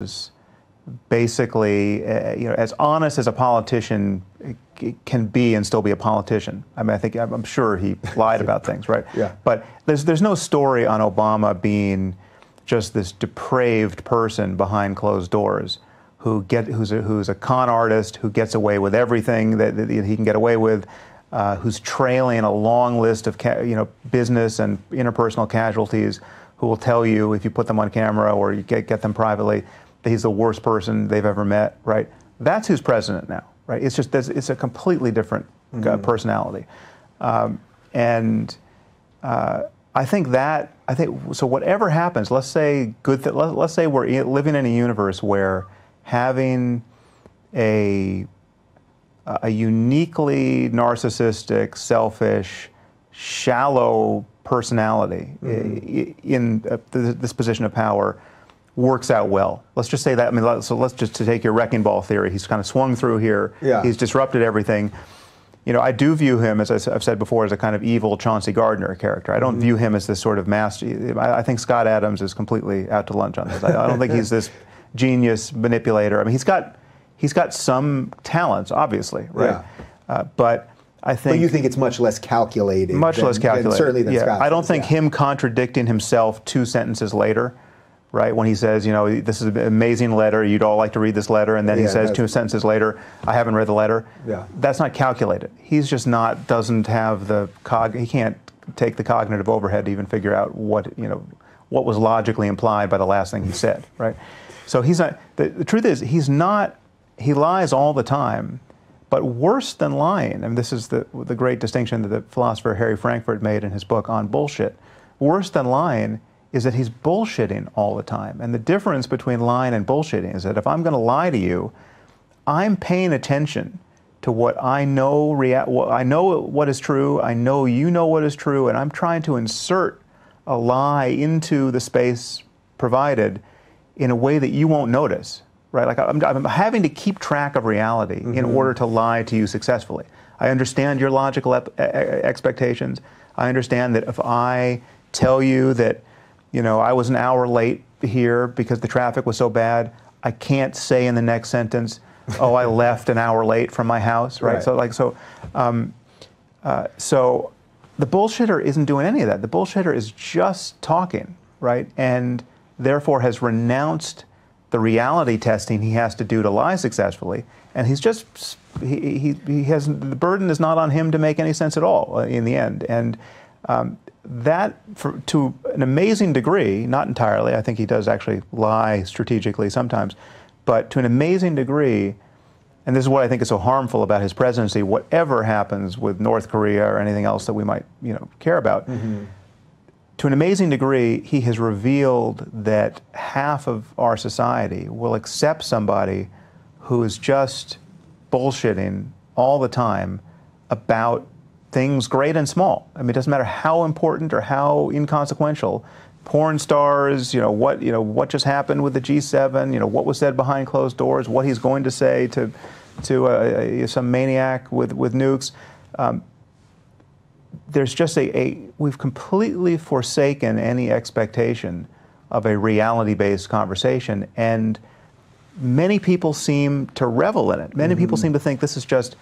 is basically, as honest as a politician can be and still be a politician. I mean, I'm sure he lied about things, right? Yeah. But there's no story on Obama being just this depraved person behind closed doors who's a con artist who gets away with everything that he can get away with, who's trailing a long list of business and interpersonal casualties, who will tell you if you put them on camera or you get them privately that he's the worst person they've ever met, right? That's who's president now, right? It's just it's a completely different personality, and I think so. Whatever happens, let's say let's say we're living in a universe where having a uniquely narcissistic, selfish, shallow personality in this position of power works out well. Let's just say that. I mean, so let's just take your wrecking ball theory. He's kind of swung through here. Yeah. He's disrupted everything. I do view him, as I've said before, as a kind of evil Chauncey Gardner character. I don't view him as this sort of master. I think Scott Adams is completely out to lunch on this. I don't think he's this genius manipulator. I mean, he's got some talents, obviously, right? Yeah. But I think. But you think it's much less calculated. Less calculated. Certainly than Scott. I don't think him contradicting himself 2 sentences later, right, when he says, this is an amazing letter, you'd all like to read this letter, and then he says 2 sentences later, I haven't read the letter. Yeah. That's not calculated. He's just doesn't have he can't take the cognitive overhead to even figure out what was logically implied by the last thing he said, right? So he's not, the truth is, he lies all the time, but worse than lying, and this is the great distinction that the philosopher Harry Frankfurt made in his book On Bullshit, worse than lying is that he's bullshitting all the time. And the difference between lying and bullshitting is that if I'm going to lie to you, I'm paying attention to what I know, I know what is true, I know you know what is true, and I'm trying to insert a lie into the space provided in a way that you won't notice, right? Like I'm having to keep track of reality in order to lie to you successfully. I understand your logical expectations. I understand that if I tell you that I was an hour late here because the traffic was so bad, I can't say in the next sentence, oh, I left an hour late from my house, right? So so the bullshitter isn't doing any of that. The bullshitter is just talking, right? And therefore has renounced the reality testing he has to do to lie successfully, and he's just he has the burden is not on him to make any sense at all in the end, and that to an amazing degree, not entirely. I think he does actually lie strategically sometimes, but to an amazing degree, and this is what I think is so harmful about his presidency. Whatever happens with North Korea or anything else that we might care about. To an amazing degree, he has revealed that half of our society will accept somebody who is just bullshitting all the time about things great and small. I mean, it doesn't matter how important or how inconsequential. Porn stars, what just happened with the G7, what was said behind closed doors, what he's going to say to some maniac with nukes. There's just we've completely forsaken any expectation of a reality-based conversation, and many people seem to revel in it. Many people seem to think this is just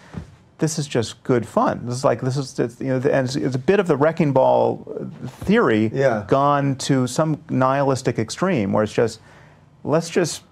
good fun. And it's a bit of the wrecking ball theory gone to some nihilistic extreme, where it's just let's just